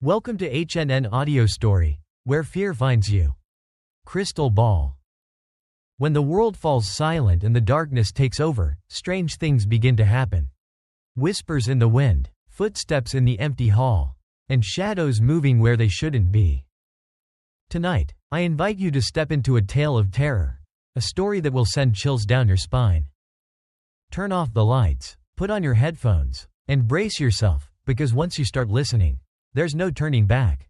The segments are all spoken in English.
Welcome to HNN Audio Story, where fear finds you. Crystal Ball. When the world falls silent and the darkness takes over, strange things begin to happen. Whispers in the wind, footsteps in the empty hall, and shadows moving where they shouldn't be. Tonight, I invite you to step into a tale of terror, a story that will send chills down your spine. Turn off the lights, put on your headphones, and brace yourself, because once you start listening, there's no turning back.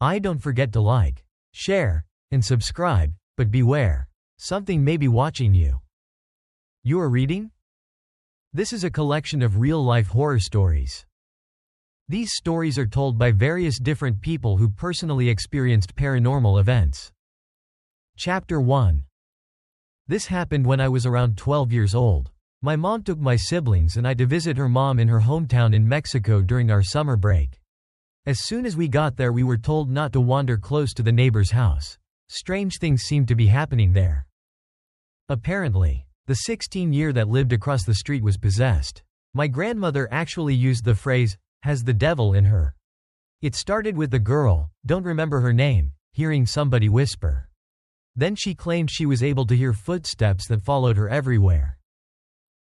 Don't forget to like, share, and subscribe, but beware, something may be watching you. You are reading? This is a collection of real-life horror stories. These stories are told by various different people who personally experienced paranormal events. Chapter 1. This happened when I was around 12 years old. My mom took my siblings and I to visit her mom in her hometown in Mexico during our summer break. As soon as we got there, we were told not to wander close to the neighbor's house. Strange things seemed to be happening there. Apparently, the 16-year that lived across the street was possessed. My grandmother actually used the phrase, "has the devil in her." It started with the girl, don't remember her name, hearing somebody whisper. Then she claimed she was able to hear footsteps that followed her everywhere.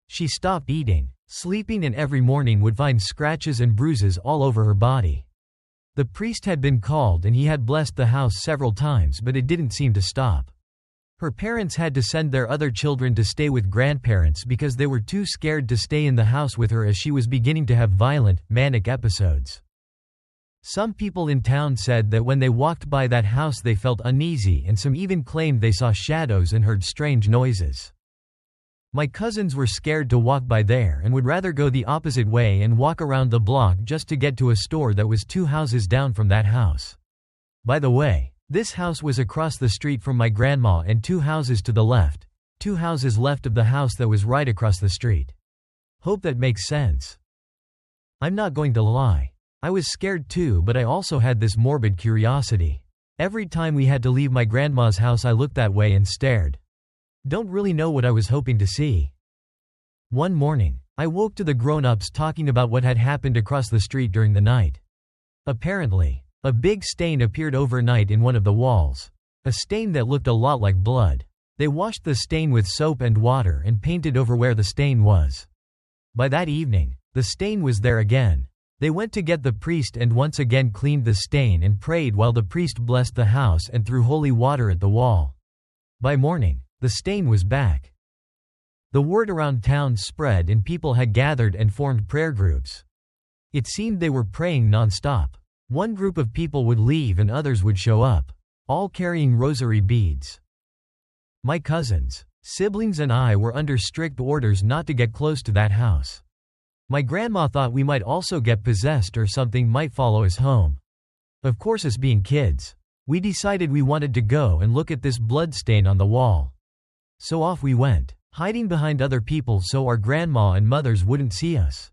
She stopped eating, sleeping, and every morning would find scratches and bruises all over her body. The priest had been called and he had blessed the house several times, but it didn't seem to stop. Her parents had to send their other children to stay with grandparents because they were too scared to stay in the house with her as she was beginning to have violent, manic episodes. Some people in town said that when they walked by that house they felt uneasy, and some even claimed they saw shadows and heard strange noises. My cousins were scared to walk by there and would rather go the opposite way and walk around the block just to get to a store that was 2 houses down from that house. By the way, this house was across the street from my grandma and 2 houses to the left, 2 houses left of the house that was right across the street. Hope that makes sense. I'm not going to lie. I was scared too, but I also had this morbid curiosity. Every time we had to leave my grandma's house I looked that way and stared. Don't really know what I was hoping to see. One morning, I woke to the grown-ups talking about what had happened across the street during the night. Apparently, a big stain appeared overnight in one of the walls. A stain that looked a lot like blood. They washed the stain with soap and water and painted over where the stain was. By that evening, the stain was there again. They went to get the priest and once again cleaned the stain and prayed while the priest blessed the house and threw holy water at the wall. By morning, the stain was back. The word around town spread and people had gathered and formed prayer groups. It seemed they were praying non-stop. One group of people would leave and others would show up, all carrying rosary beads. My cousins, siblings, and I were under strict orders not to get close to that house. My grandma thought we might also get possessed or something might follow us home. Of course, as being kids, we decided we wanted to go and look at this blood stain on the wall. So off we went, hiding behind other people so our grandma and mothers wouldn't see us.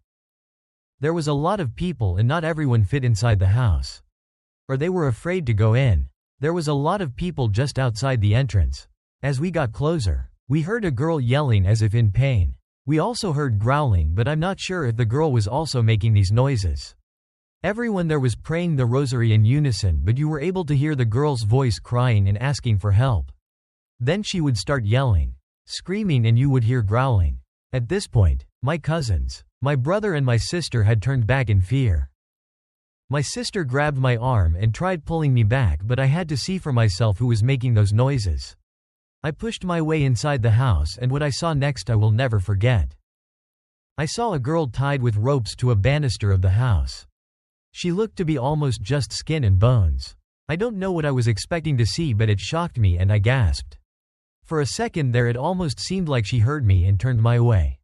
There was a lot of people and not everyone fit inside the house. Or they were afraid to go in. There was a lot of people just outside the entrance. As we got closer, we heard a girl yelling as if in pain. We also heard growling, but I'm not sure if the girl was also making these noises. Everyone there was praying the rosary in unison, but you were able to hear the girl's voice crying and asking for help. Then she would start yelling, screaming, and you would hear growling. At this point, my cousins, my brother and my sister had turned back in fear. My sister grabbed my arm and tried pulling me back, but I had to see for myself who was making those noises. I pushed my way inside the house, and what I saw next I will never forget. I saw a girl tied with ropes to a banister of the house. She looked to be almost just skin and bones. I don't know what I was expecting to see, but it shocked me and I gasped. For a second there it almost seemed like she heard me and turned my way.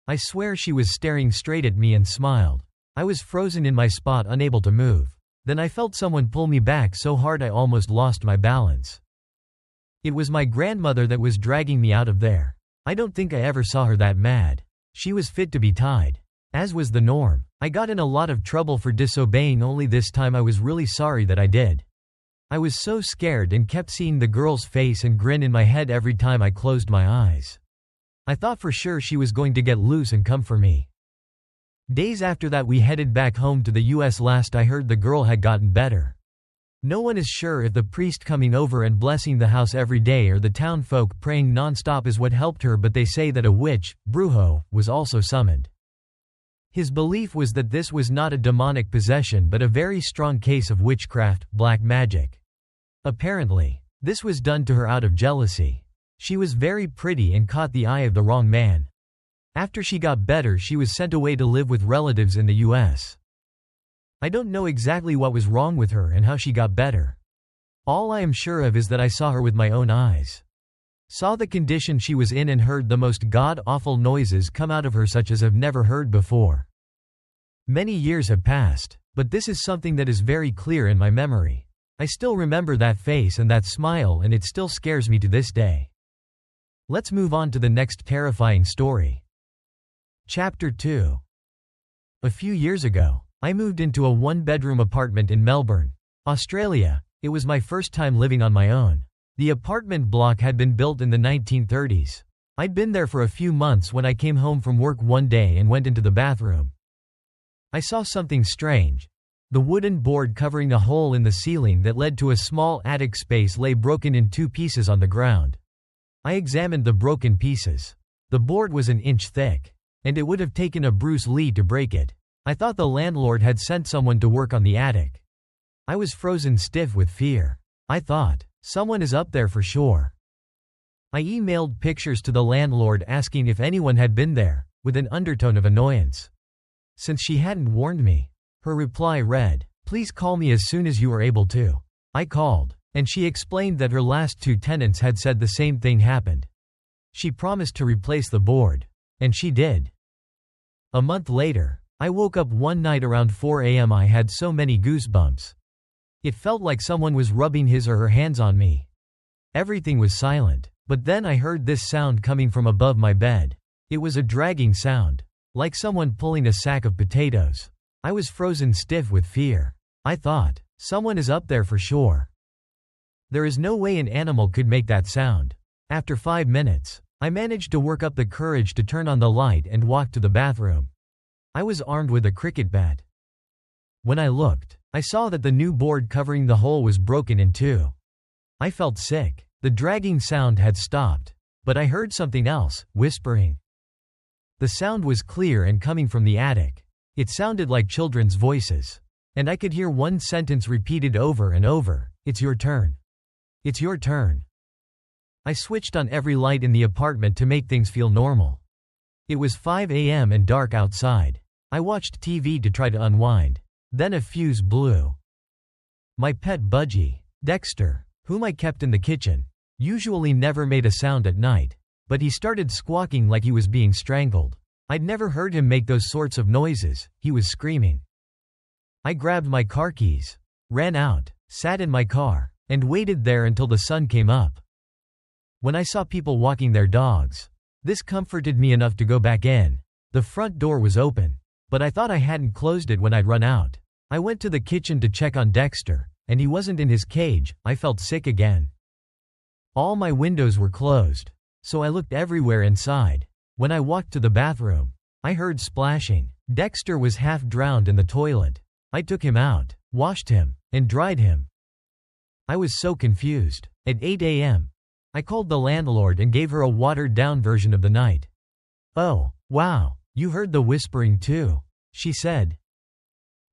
I swear she was staring straight at me and smiled. I was frozen in my spot, unable to move. Then I felt someone pull me back so hard I almost lost my balance. It was my grandmother that was dragging me out of there. I don't think I ever saw her that mad. She was fit to be tied. As was the norm. I got in a lot of trouble for disobeying, only this time I was really sorry that I did. I was so scared and kept seeing the girl's face and grin in my head every time I closed my eyes. I thought for sure she was going to get loose and come for me. Days after that we headed back home to the US. Last I heard the girl had gotten better. No one is sure if the priest coming over and blessing the house every day or the town folk praying non-stop is what helped her, but they say that a witch, brujo, was also summoned. His belief was that this was not a demonic possession but a very strong case of witchcraft, black magic. Apparently, this was done to her out of jealousy. She was very pretty and caught the eye of the wrong man. After she got better, she was sent away to live with relatives in the US. I don't know exactly what was wrong with her and how she got better. All I am sure of is that I saw her with my own eyes. Saw the condition she was in and heard the most god-awful noises come out of her such as I've never heard before. Many years have passed, but this is something that is very clear in my memory. I still remember that face and that smile, and it still scares me to this day. Let's move on to the next terrifying story. Chapter 2. A few years ago, I moved into a one-bedroom apartment in Melbourne, Australia. It was my first time living on my own. The apartment block had been built in the 1930s. I'd been there for a few months when I came home from work one day and went into the bathroom. I saw something strange. The wooden board covering a hole in the ceiling that led to a small attic space lay broken in two pieces on the ground. I examined the broken pieces. The board was an inch thick, and it would have taken a Bruce Lee to break it. I thought the landlord had sent someone to work on the attic. I was frozen stiff with fear. I thought, someone is up there for sure. I emailed pictures to the landlord asking if anyone had been there, with an undertone of annoyance. Since she hadn't warned me, her reply read, "Please call me as soon as you are able to." I called, and she explained that her last two tenants had said the same thing happened. She promised to replace the board, and she did. A month later, I woke up one night around 4 a.m. I had so many goosebumps. It felt like someone was rubbing his or her hands on me. Everything was silent, but then I heard this sound coming from above my bed. It was a dragging sound, like someone pulling a sack of potatoes. I was frozen stiff with fear. I thought, someone is up there for sure. There is no way an animal could make that sound. After 5 minutes, I managed to work up the courage to turn on the light and walk to the bathroom. I was armed with a cricket bat. When I looked, I saw that the new board covering the hole was broken in two. I felt sick. The dragging sound had stopped, but I heard something else, whispering. The sound was clear and coming from the attic. It sounded like children's voices, and I could hear one sentence repeated over and over, "It's your turn. It's your turn." I switched on every light in the apartment to make things feel normal. It was 5 a.m. and dark outside. I watched TV to try to unwind. Then a fuse blew. My pet budgie, Dexter, whom I kept in the kitchen, usually never made a sound at night, but he started squawking like he was being strangled. I'd never heard him make those sorts of noises. He was screaming. I grabbed my car keys, ran out, sat in my car, and waited there until the sun came up. When I saw people walking their dogs, this comforted me enough to go back in. The front door was open, but I thought I hadn't closed it when I'd run out. I went to the kitchen to check on Dexter, and he wasn't in his cage. I felt sick again. All my windows were closed, so I looked everywhere inside. When I walked to the bathroom, I heard splashing. Dexter was half drowned in the toilet. I took him out, washed him, and dried him. I was so confused. At 8 a.m., I called the landlord and gave her a watered-down version of the night. "Oh, wow, you heard the whispering too," she said.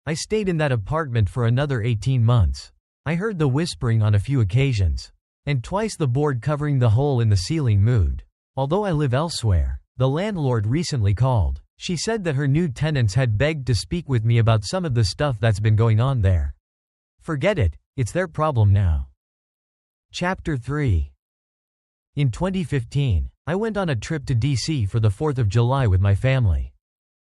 I stayed in that apartment for another 18 months. I heard the whispering on a few occasions, and twice the board covering the hole in the ceiling moved. Although I live elsewhere, the landlord recently called. She said that her new tenants had begged to speak with me about some of the stuff that's been going on there. Forget it, it's their problem now. Chapter 3. In 2015, I went on a trip to DC for the 4th of July with my family.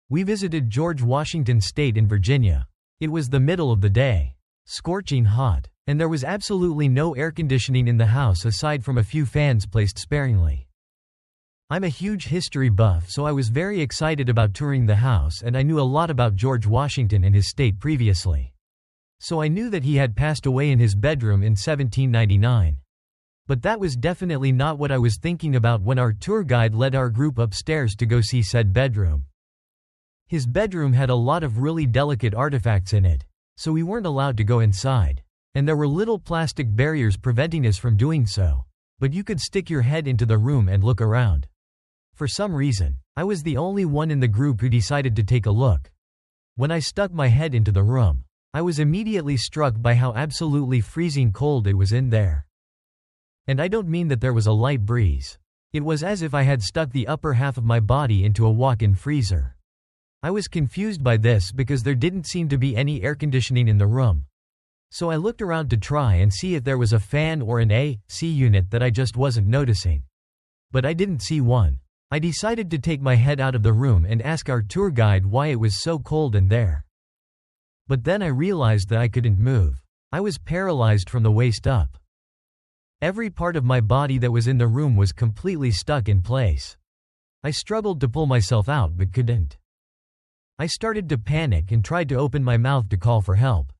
We visited George Washington State in Virginia. It was the middle of the day, scorching hot, and there was absolutely no air conditioning in the house aside from a few fans placed sparingly. I'm a huge history buff, so I was very excited about touring the house, and I knew a lot about George Washington and his state previously. So I knew that he had passed away in his bedroom in 1799. But that was definitely not what I was thinking about when our tour guide led our group upstairs to go see said bedroom. His bedroom had a lot of really delicate artifacts in it, so we weren't allowed to go inside. And there were little plastic barriers preventing us from doing so, but you could stick your head into the room and look around. For some reason, I was the only one in the group who decided to take a look. When I stuck my head into the room, I was immediately struck by how absolutely freezing cold it was in there. And I don't mean that there was a light breeze. It was as if I had stuck the upper half of my body into a walk-in freezer. I was confused by this because there didn't seem to be any air conditioning in the room. So I looked around to try and see if there was a fan or an AC unit that I just wasn't noticing. But I didn't see one. I decided to take my head out of the room and ask our tour guide why it was so cold in there. But then I realized that I couldn't move. I was paralyzed from the waist up. Every part of my body that was in the room was completely stuck in place. I struggled to pull myself out but couldn't. I started to panic and tried to open my mouth to call for help.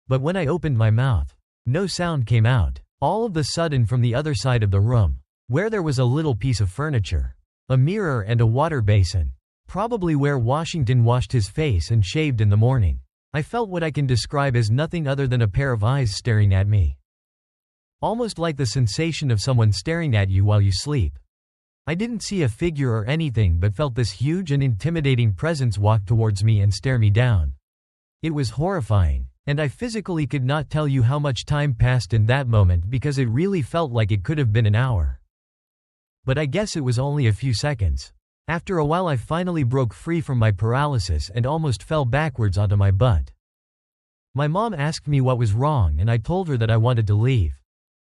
But when I opened my mouth, no sound came out. All of a sudden from the other side of the room, where there was a little piece of furniture, a mirror and a water basin, probably where Washington washed his face and shaved in the morning, I felt what I can describe as nothing other than a pair of eyes staring at me. Almost like the sensation of someone staring at you while you sleep. I didn't see a figure or anything but felt this huge and intimidating presence walk towards me and stare me down. It was horrifying, and I physically could not tell you how much time passed in that moment because it really felt like it could have been an hour. But I guess it was only a few seconds. After a while I finally broke free from my paralysis and almost fell backwards onto my butt. My mom asked me what was wrong and I told her that I wanted to leave.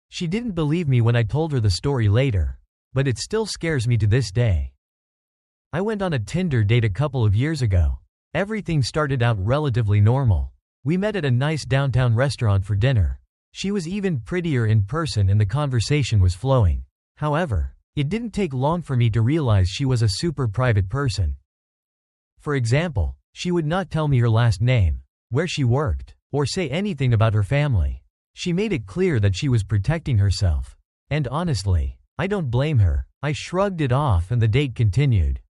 She didn't believe me when I told her the story later, but it still scares me to this day. I went on a Tinder date a couple of years ago. Everything started out relatively normal. We met at a nice downtown restaurant for dinner. She was even prettier in person and the conversation was flowing. However, it didn't take long for me to realize she was a super private person. For example, she would not tell me her last name, where she worked, or say anything about her family. She made it clear that she was protecting herself. And honestly, I don't blame her. I shrugged it off and the date continued.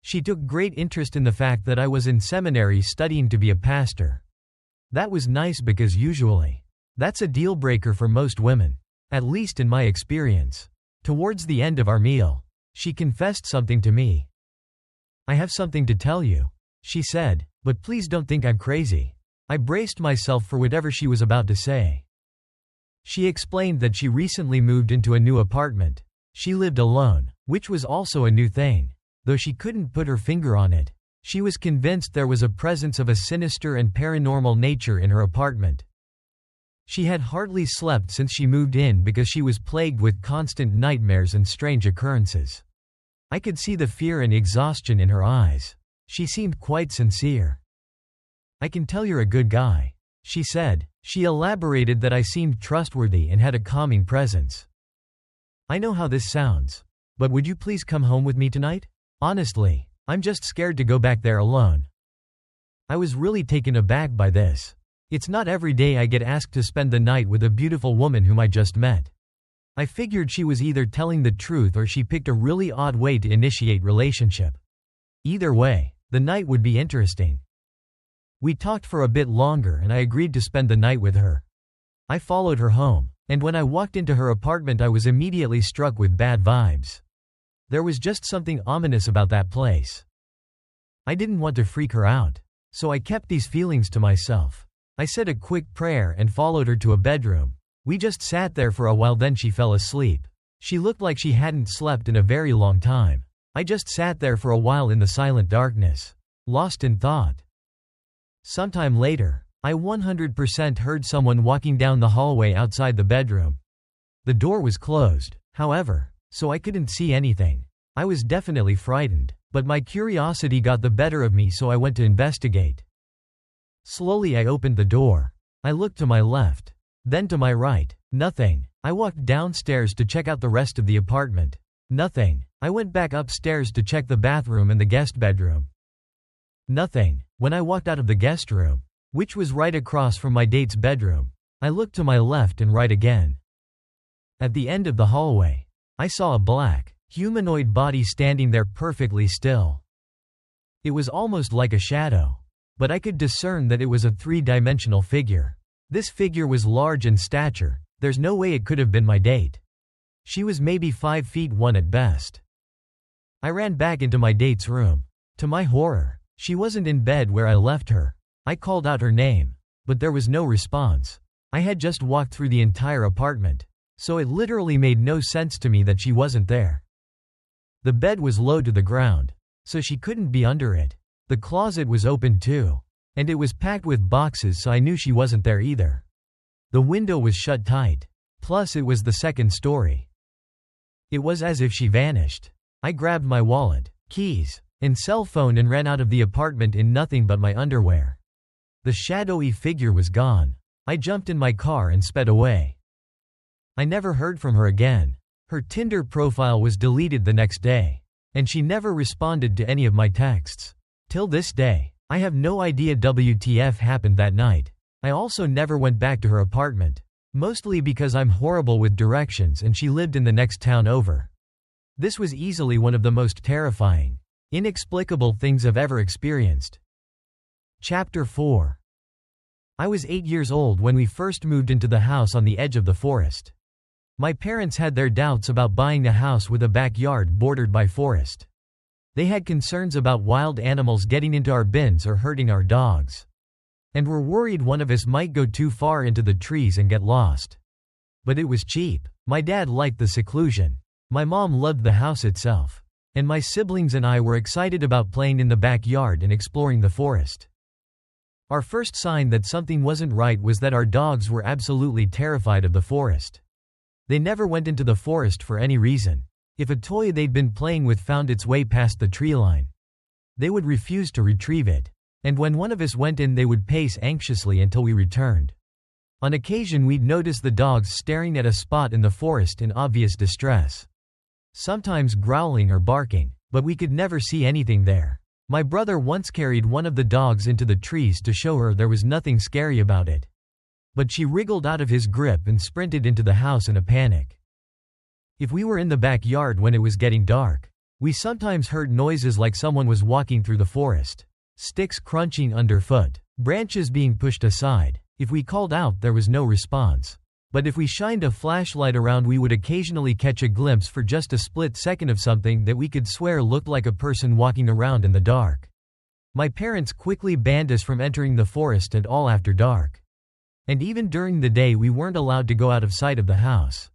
She took great interest in the fact that I was in seminary studying to be a pastor. That was nice because usually, that's a deal breaker for most women, at least in my experience. Towards the end of our meal, she confessed something to me. "I have something to tell you," she said, "but please don't think I'm crazy." I braced myself for whatever she was about to say. She explained that she recently moved into a new apartment. She lived alone, which was also a new thing. Though she couldn't put her finger on it, she was convinced there was a presence of a sinister and paranormal nature in her apartment. She had hardly slept since she moved in because she was plagued with constant nightmares and strange occurrences. I could see the fear and exhaustion in her eyes. She seemed quite sincere. "I can tell you're a good guy," she said. She elaborated that I seemed trustworthy and had a calming presence. "I know how this sounds, but would you please come home with me tonight? Honestly, I'm just scared to go back there alone." I was really taken aback by this. It's not every day I get asked to spend the night with a beautiful woman whom I just met. I figured she was either telling the truth or she picked a really odd way to initiate relationship. Either way, the night would be interesting. We talked for a bit longer and I agreed to spend the night with her. I followed her home, and when I walked into her apartment I was immediately struck with bad vibes. There was just something ominous about that place. I didn't want to freak her out, so I kept these feelings to myself. I said a quick prayer and followed her to a bedroom. We just sat there for a while, then she fell asleep. She looked like she hadn't slept in a very long time. I just sat there for a while in the silent darkness, lost in thought. Sometime later, I 100% heard someone walking down the hallway outside the bedroom. The door was closed, however, so I couldn't see anything. I was definitely frightened, but my curiosity got the better of me, so I went to investigate. Slowly I opened the door. I looked to my left, then to my right. Nothing. I walked downstairs to check out the rest of the apartment. Nothing. I went back upstairs to check the bathroom and the guest bedroom. Nothing. When I walked out of the guest room, which was right across from my date's bedroom, I looked to my left and right again. At the end of the hallway, I saw a black, humanoid body standing there perfectly still. It was almost like a shadow. But I could discern that it was a three-dimensional figure. This figure was large in stature. There's no way it could have been my date. She was maybe 5 feet 1 at best. I ran back into my date's room. To my horror, she wasn't in bed where I left her. I called out her name, but there was no response. I had just walked through the entire apartment, so it literally made no sense to me that she wasn't there. The bed was low to the ground, so she couldn't be under it. The closet was open too, and it was packed with boxes, so I knew she wasn't there either. The window was shut tight, plus it was the second story. It was as if she vanished. I grabbed my wallet, keys, and cell phone and ran out of the apartment in nothing but my underwear. The shadowy figure was gone. I jumped in my car and sped away. I never heard from her again. Her Tinder profile was deleted the next day, and she never responded to any of my texts. Till this day, I have no idea WTF happened that night. I also never went back to her apartment, mostly because I'm horrible with directions and she lived in the next town over. This was easily one of the most terrifying, inexplicable things I've ever experienced. Chapter 4. I was 8 years old when we first moved into the house on the edge of the forest. My parents had their doubts about buying a house with a backyard bordered by forest. They had concerns about wild animals getting into our bins or hurting our dogs, and were worried one of us might go too far into the trees and get lost. But it was cheap. My dad liked the seclusion. My mom loved the house itself, and my siblings and I were excited about playing in the backyard and exploring the forest. Our first sign that something wasn't right was that our dogs were absolutely terrified of the forest. They never went into the forest for any reason. If a toy they'd been playing with found its way past the tree line, they would refuse to retrieve it, and when one of us went in they would pace anxiously until we returned. On occasion we'd notice the dogs staring at a spot in the forest in obvious distress, sometimes growling or barking, but we could never see anything there. My brother once carried one of the dogs into the trees to show her there was nothing scary about it, but she wriggled out of his grip and sprinted into the house in a panic. If we were in the backyard when it was getting dark, we sometimes heard noises like someone was walking through the forest, sticks crunching underfoot, branches being pushed aside. If we called out, there was no response. But if we shined a flashlight around, we would occasionally catch a glimpse for just a split second of something that we could swear looked like a person walking around in the dark. My parents quickly banned us from entering the forest at all after dark. And even during the day we weren't allowed to go out of sight of the house.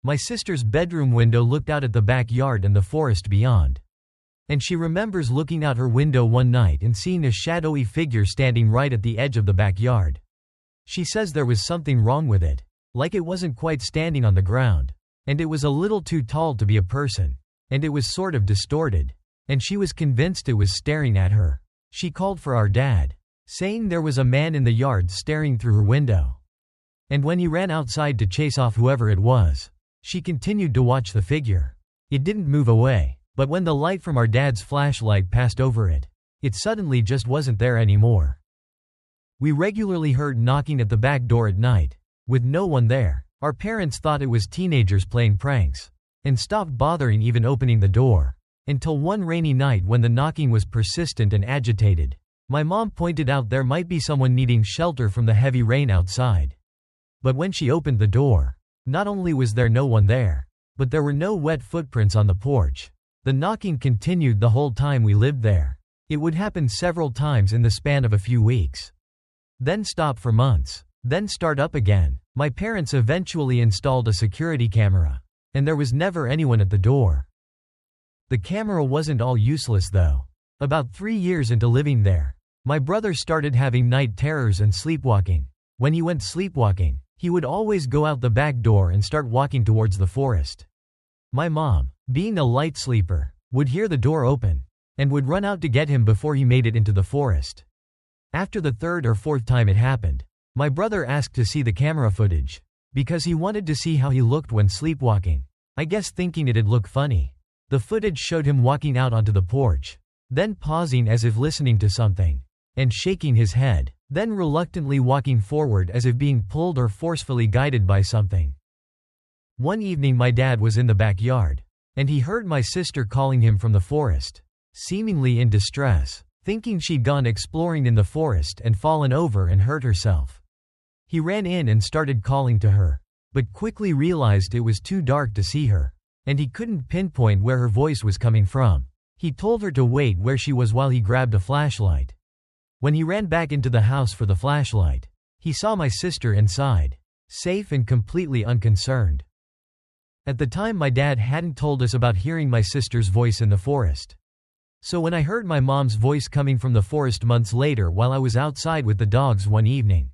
My sister's bedroom window looked out at the backyard and the forest beyond. And she remembers looking out her window one night and seeing a shadowy figure standing right at the edge of the backyard. She says there was something wrong with it, like it wasn't quite standing on the ground, and it was a little too tall to be a person, and it was sort of distorted, and she was convinced it was staring at her. She called for our dad, saying there was a man in the yard staring through her window. And when he ran outside to chase off whoever it was, she continued to watch the figure. It didn't move away, but when the light from our dad's flashlight passed over it, it suddenly just wasn't there anymore. We regularly heard knocking at the back door at night, with no one there. Our parents thought it was teenagers playing pranks, and stopped bothering even opening the door, until one rainy night when the knocking was persistent and agitated. My mom pointed out there might be someone needing shelter from the heavy rain outside. But when she opened the door, not only was there no one there, but there were no wet footprints on the porch. The knocking continued the whole time we lived there. It would happen several times in the span of a few weeks, then stop for months, then start up again. My parents eventually installed a security camera, and there was never anyone at the door. The camera wasn't all useless though. About 3 years into living there, my brother started having night terrors and sleepwalking. When he went sleepwalking, he would always go out the back door and start walking towards the forest. My mom, being a light sleeper, would hear the door open, and would run out to get him before he made it into the forest. After the third or fourth time it happened, my brother asked to see the camera footage, because he wanted to see how he looked when sleepwalking. I guess thinking it'd look funny. The footage showed him walking out onto the porch, then pausing as if listening to something, and shaking his head, then reluctantly walking forward as if being pulled or forcefully guided by something. One evening my dad was in the backyard, and he heard my sister calling him from the forest, seemingly in distress, thinking she'd gone exploring in the forest and fallen over and hurt herself. He ran in and started calling to her, but quickly realized it was too dark to see her, and he couldn't pinpoint where her voice was coming from. He told her to wait where she was while he grabbed a flashlight. When he ran back into the house for the flashlight, he saw my sister inside, safe and completely unconcerned. At the time, my dad hadn't told us about hearing my sister's voice in the forest. So when I heard my mom's voice coming from the forest months later while I was outside with the dogs one evening,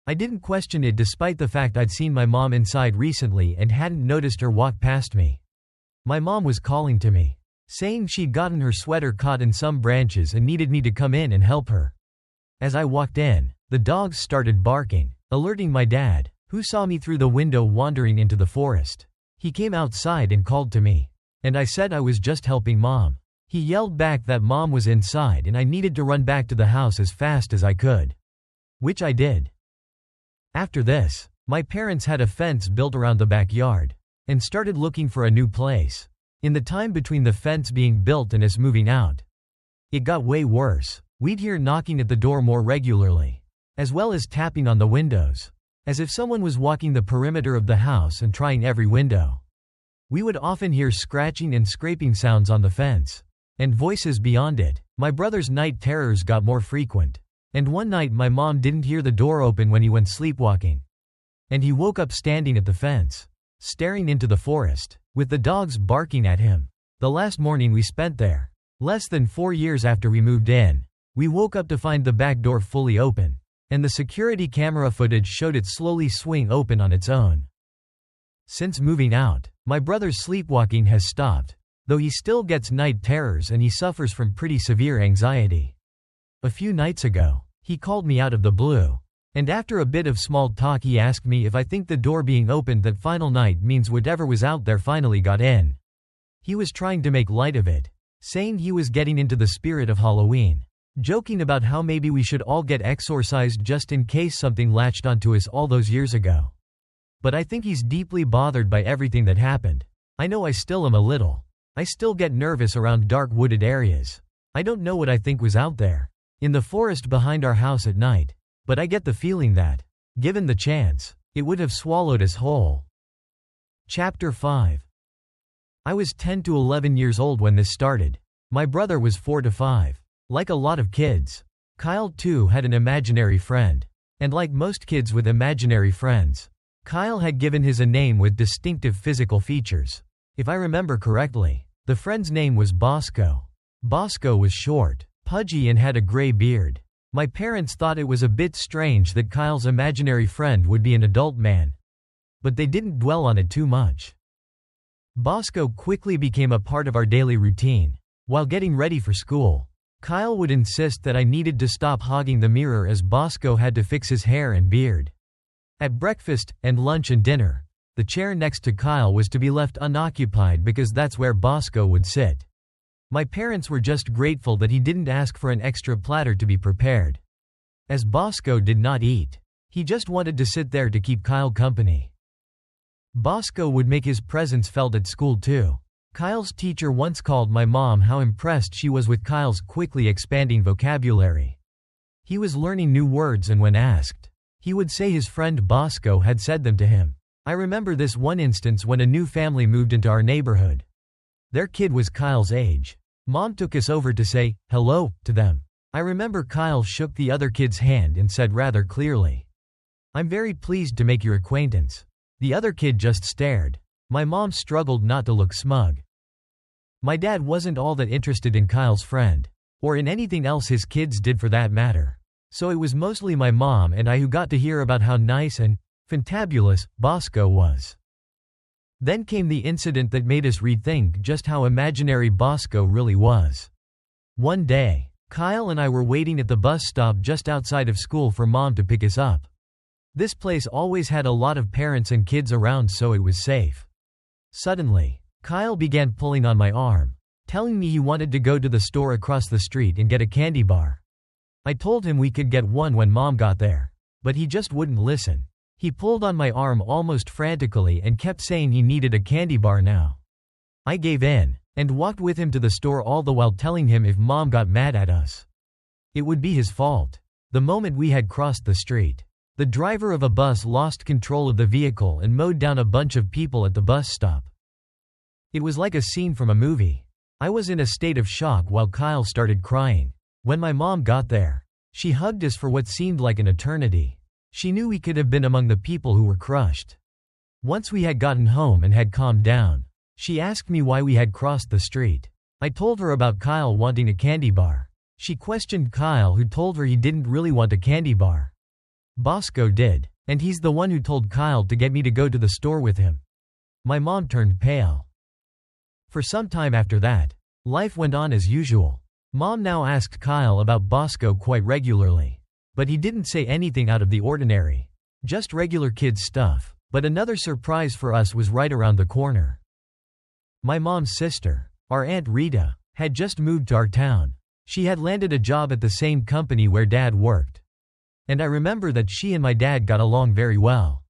I didn't question it despite the fact I'd seen my mom inside recently and hadn't noticed her walk past me. My mom was calling to me, saying she'd gotten her sweater caught in some branches and needed me to come in and help her. As I walked in, the dogs started barking, alerting my dad, who saw me through the window wandering into the forest. He came outside and called to me, and I said I was just helping Mom. He yelled back that Mom was inside and I needed to run back to the house as fast as I could, which I did. After this, my parents had a fence built around the backyard and started looking for a new place. In the time between the fence being built and us moving out, it got way worse. We'd hear knocking at the door more regularly, as well as tapping on the windows, as if someone was walking the perimeter of the house and trying every window. We would often hear scratching and scraping sounds on the fence, and voices beyond it. My brother's night terrors got more frequent, and one night my mom didn't hear the door open when he went sleepwalking, and he woke up standing at the fence, staring into the forest, with the dogs barking at him. The last morning we spent there, less than 4 years after we moved in, we woke up to find the back door fully open, and the security camera footage showed it slowly swing open on its own. Since moving out, my brother's sleepwalking has stopped, though he still gets night terrors and he suffers from pretty severe anxiety. A few nights ago, he called me out of the blue, and after a bit of small talk he asked me if I think the door being opened that final night means whatever was out there finally got in. He was trying to make light of it, saying he was getting into the spirit of Halloween, joking about how maybe we should all get exorcised just in case something latched onto us all those years ago. But I think he's deeply bothered by everything that happened. I know I still am a little. I still get nervous around dark wooded areas. I don't know what I think was out there in the forest behind our house at night, but I get the feeling that, given the chance, it would have swallowed us whole. Chapter 5. I was 10 to 11 years old when this started. My brother was 4 to 5. Like a lot of kids, Kyle too had an imaginary friend. And like most kids with imaginary friends, Kyle had given his a name with distinctive physical features. If I remember correctly, the friend's name was Bosco. Bosco was short, pudgy and had a gray beard. My parents thought it was a bit strange that Kyle's imaginary friend would be an adult man, but they didn't dwell on it too much. Bosco quickly became a part of our daily routine. While getting ready for school, Kyle would insist that I needed to stop hogging the mirror as Bosco had to fix his hair and beard. At breakfast, and lunch and dinner, the chair next to Kyle was to be left unoccupied because that's where Bosco would sit. My parents were just grateful that he didn't ask for an extra platter to be prepared, as Bosco did not eat. He just wanted to sit there to keep Kyle company. Bosco would make his presence felt at school too. Kyle's teacher once called my mom how impressed she was with Kyle's quickly expanding vocabulary. He was learning new words, and when asked, he would say his friend Bosco had said them to him. I remember this one instance when a new family moved into our neighborhood. Their kid was Kyle's age. Mom took us over to say hello to them. I remember Kyle shook the other kid's hand and said rather clearly, "I'm very pleased to make your acquaintance." The other kid just stared. My mom struggled not to look smug. My dad wasn't all that interested in Kyle's friend, or in anything else his kids did for that matter. So it was mostly my mom and I who got to hear about how nice and fantabulous Bosco was. Then came the incident that made us rethink just how imaginary Bosco really was. One day, Kyle and I were waiting at the bus stop just outside of school for Mom to pick us up. This place always had a lot of parents and kids around, so it was safe. Suddenly, Kyle began pulling on my arm, telling me he wanted to go to the store across the street and get a candy bar. I told him we could get one when Mom got there, but he just wouldn't listen. He pulled on my arm almost frantically and kept saying he needed a candy bar now. I gave in, and walked with him to the store, all the while telling him if Mom got mad at us, it would be his fault. The moment we had crossed the street, the driver of a bus lost control of the vehicle and mowed down a bunch of people at the bus stop. It was like a scene from a movie. I was in a state of shock while Kyle started crying. When my mom got there, she hugged us for what seemed like an eternity. She knew we could have been among the people who were crushed. Once we had gotten home and had calmed down, she asked me why we had crossed the street. I told her about Kyle wanting a candy bar. She questioned Kyle, who told her he didn't really want a candy bar. Bosco did, and he's the one who told Kyle to get me to go to the store with him. My mom turned pale. For some time after that, life went on as usual. Mom now asked Kyle about Bosco quite regularly, but he didn't say anything out of the ordinary. Just regular kids stuff. But another surprise for us was right around the corner. My mom's sister, our Aunt Rita, had just moved to our town. She had landed a job at the same company where Dad worked. And I remember that she and my dad got along very well.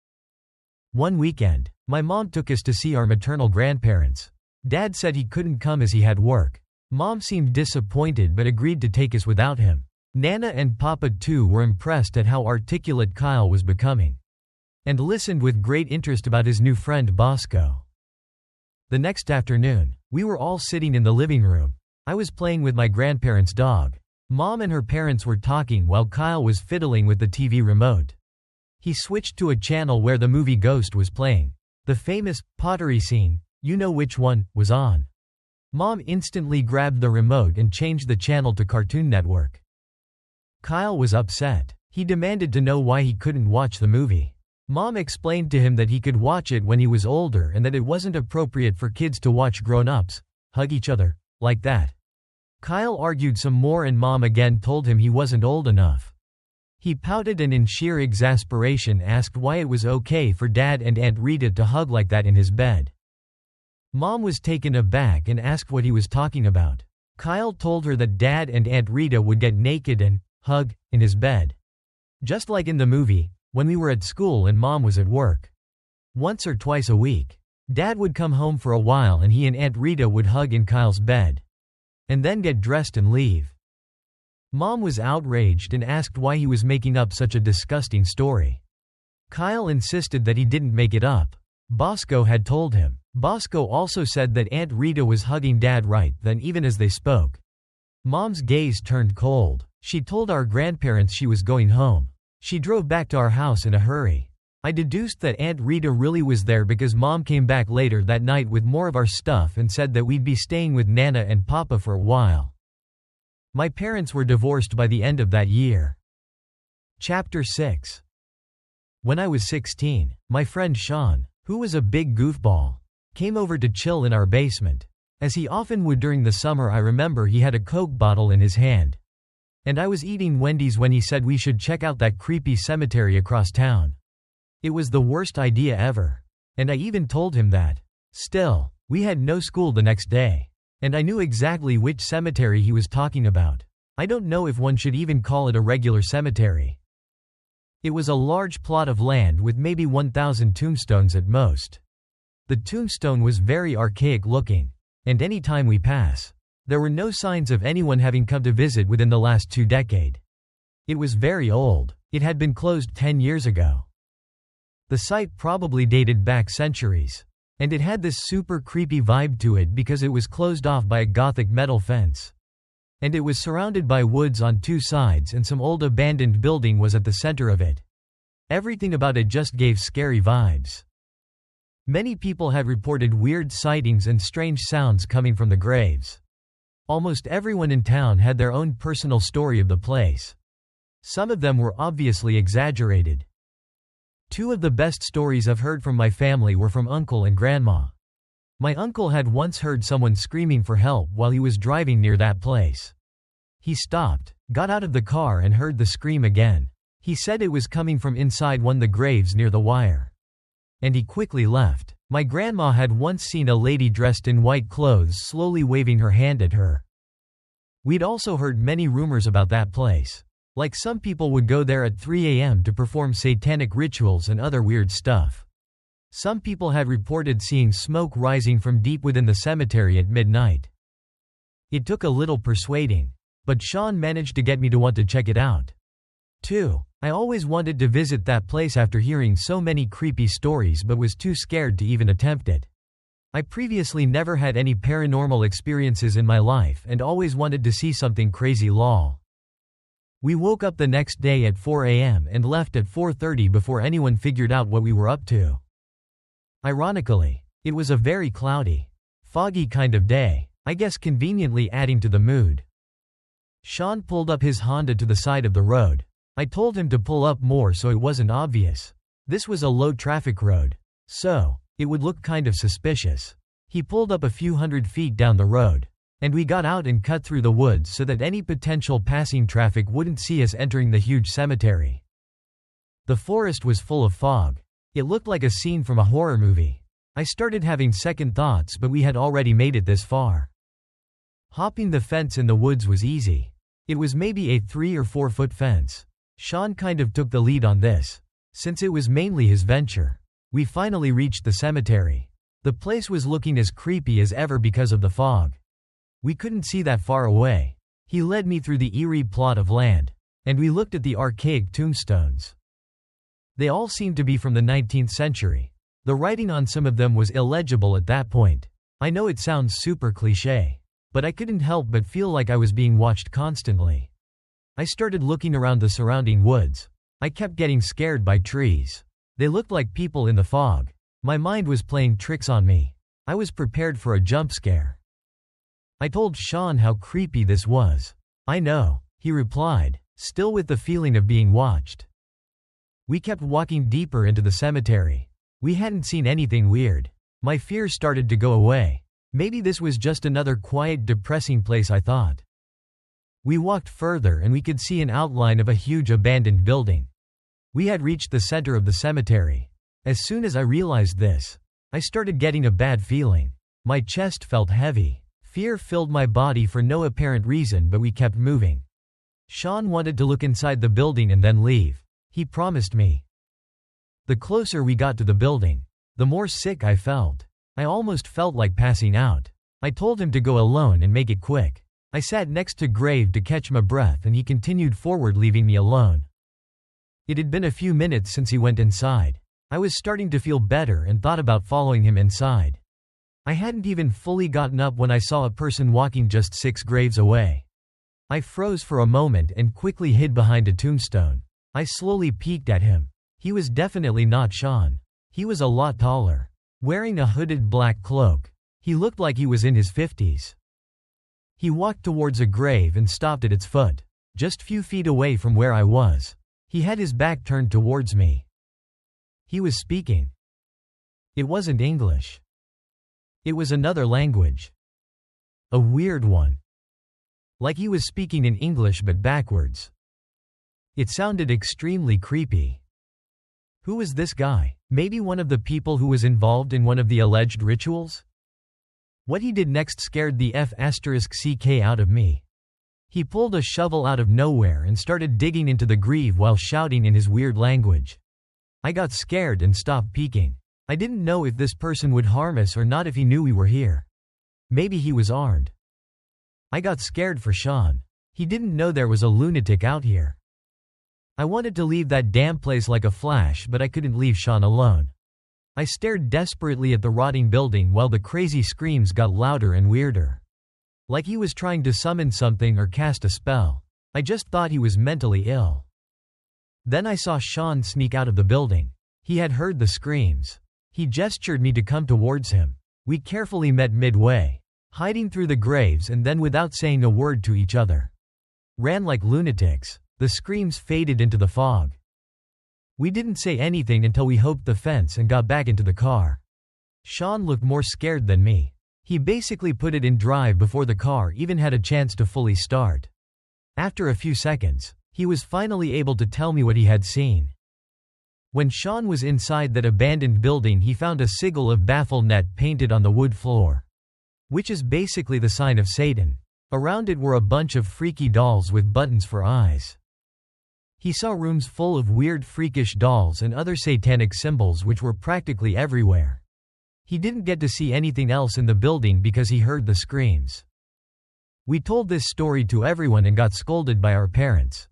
One weekend, my mom took us to see our maternal grandparents. Dad said he couldn't come as he had work. Mom seemed disappointed but agreed to take us without him. Nana and Papa too were impressed at how articulate Kyle was becoming, and listened with great interest about his new friend Bosco. The next afternoon, we were all sitting in the living room. I was playing with my grandparents' dog. Mom and her parents were talking while Kyle was fiddling with the TV remote. He switched to a channel where the movie Ghost was playing. The famous pottery scene, you know which one, was on. Mom instantly grabbed the remote and changed the channel to Cartoon Network. Kyle was upset. He demanded to know why he couldn't watch the movie. Mom explained to him that he could watch it when he was older and that it wasn't appropriate for kids to watch grown-ups hug each other like that. Kyle argued some more and Mom again told him he wasn't old enough. He pouted and in sheer exasperation asked why it was okay for Dad and Aunt Rita to hug like that in his bed. Mom was taken aback and asked what he was talking about. Kyle told her that Dad and Aunt Rita would get naked and hug in his bed, just like in the movie, when we were at school and Mom was at work. Once or twice a week, Dad would come home for a while and he and Aunt Rita would hug in Kyle's bed, and then get dressed and leave. Mom was outraged and asked why he was making up such a disgusting story. Kyle insisted that he didn't make it up. Bosco had told him. Bosco also said that Aunt Rita was hugging Dad right then, even as they spoke. Mom's gaze turned cold. She told our grandparents she was going home. She drove back to our house in a hurry. I deduced that Aunt Rita really was there because Mom came back later that night with more of our stuff and said that we'd be staying with Nana and Papa for a while. My parents were divorced by the end of that year. Chapter 6. When I was 16, my friend Sean, who was a big goofball, came over to chill in our basement. As he often would during the summer, I remember he had a Coke bottle in his hand. And I was eating Wendy's when he said we should check out that creepy cemetery across town. It was the worst idea ever. And I even told him that. Still, we had no school the next day. And I knew exactly which cemetery he was talking about. I don't know if one should even call it a regular cemetery. It was a large plot of land with maybe 1,000 tombstones at most. The tombstone was very archaic looking, and any time we pass, there were no signs of anyone having come to visit within the last 2 decades. It was very old. It had been closed 10 years ago. The site probably dated back centuries, and it had this super creepy vibe to it because it was closed off by a gothic metal fence. And it was surrounded by woods on 2 sides and some old abandoned building was at the center of it. Everything about it just gave scary vibes. Many people had reported weird sightings and strange sounds coming from the graves. Almost everyone in town had their own personal story of the place. Some of them were obviously exaggerated. 2 of the best stories I've heard from my family were from Uncle and Grandma. My uncle had once heard someone screaming for help while he was driving near that place. He stopped, got out of the car and heard the scream again. He said it was coming from inside one of the graves near the wire. And he quickly left. My grandma had once seen a lady dressed in white clothes slowly waving her hand at her. We'd also heard many rumors about that place. Like some people would go there at 3 a.m. to perform satanic rituals and other weird stuff. Some people had reported seeing smoke rising from deep within the cemetery at midnight. It took a little persuading, but Sean managed to get me to want to check it out. 2. I always wanted to visit that place after hearing so many creepy stories but was too scared to even attempt it. I previously never had any paranormal experiences in my life and always wanted to see something crazy lol. We woke up the next day at 4 a.m. and left at 4:30 before anyone figured out what we were up to. Ironically, it was a very cloudy, foggy kind of day, I guess conveniently adding to the mood. Sean pulled up his Honda to the side of the road. I told him to pull up more so it wasn't obvious. This was a low traffic road, so it would look kind of suspicious. He pulled up a few hundred feet down the road, and we got out and cut through the woods so that any potential passing traffic wouldn't see us entering the huge cemetery. The forest was full of fog. It looked like a scene from a horror movie. I started having second thoughts, but we had already made it this far. Hopping the fence in the woods was easy. It was maybe a 3 or 4 foot fence. Sean kind of took the lead on this, since it was mainly his venture. We finally reached the cemetery. The place was looking as creepy as ever because of the fog. We couldn't see that far away. He led me through the eerie plot of land, and we looked at the archaic tombstones. They all seemed to be from the 19th century. The writing on some of them was illegible at that point. I know it sounds super cliché, but I couldn't help but feel like I was being watched constantly. I started looking around the surrounding woods. I kept getting scared by trees. They looked like people in the fog. My mind was playing tricks on me. I was prepared for a jump scare. I told Sean how creepy this was. I know, he replied, still with the feeling of being watched. We kept walking deeper into the cemetery. We hadn't seen anything weird. My fears started to go away. Maybe this was just another quiet, depressing place, I thought. We walked further and we could see an outline of a huge abandoned building. We had reached the center of the cemetery. As soon as I realized this, I started getting a bad feeling. My chest felt heavy. Fear filled my body for no apparent reason, but we kept moving. Sean wanted to look inside the building and then leave. He promised me. The closer we got to the building, the more sick I felt. I almost felt like passing out. I told him to go alone and make it quick. I sat next to grave to catch my breath and he continued forward, leaving me alone. It had been a few minutes since he went inside. I was starting to feel better and thought about following him inside. I hadn't even fully gotten up when I saw a person walking just 6 graves away. I froze for a moment and quickly hid behind a tombstone. I slowly peeked at him. He was definitely not Sean. He was a lot taller, wearing a hooded black cloak. He looked like he was in his 50s. He walked towards a grave and stopped at its foot, just few feet away from where I was. He had his back turned towards me. He was speaking. It wasn't English. It was another language. A weird one. Like he was speaking in English but backwards. It sounded extremely creepy. Who was this guy? Maybe one of the people who was involved in one of the alleged rituals? What he did next scared the F***ck out of me. He pulled a shovel out of nowhere and started digging into the grave while shouting in his weird language. I got scared and stopped peeking. I didn't know if this person would harm us or not, if he knew we were here. Maybe he was armed. I got scared for Sean. He didn't know there was a lunatic out here. I wanted to leave that damn place like a flash, but I couldn't leave Sean alone. I stared desperately at the rotting building while the crazy screams got louder and weirder. Like he was trying to summon something or cast a spell. I just thought he was mentally ill. Then I saw Sean sneak out of the building. He had heard the screams. He gestured me to come towards him. We carefully met midway, hiding through the graves, and then without saying a word to each other, ran like lunatics. The screams faded into the fog. We didn't say anything until we hopped the fence and got back into the car. Sean looked more scared than me. He basically put it in drive before the car even had a chance to fully start. After a few seconds, he was finally able to tell me what he had seen. When Sean was inside that abandoned building, he found a sigil of Baphomet painted on the wood floor, which is basically the sign of Satan. Around it were a bunch of freaky dolls with buttons for eyes. He saw rooms full of weird freakish dolls and other satanic symbols which were practically everywhere. He didn't get to see anything else in the building because he heard the screams. We told this story to everyone and got scolded by our parents.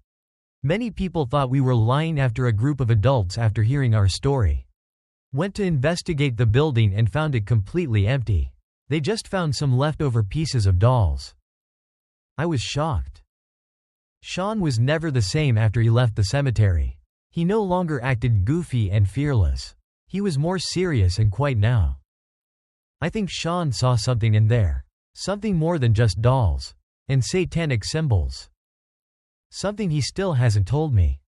Many people thought we were lying after a group of adults after hearing our story. Went to investigate the building and found it completely empty. They just found some leftover pieces of dolls. I was shocked. Sean was never the same after he left the cemetery. He no longer acted goofy and fearless. He was more serious and quiet now. I think Sean saw something in there. Something more than just dolls and satanic symbols. Something he still hasn't told me.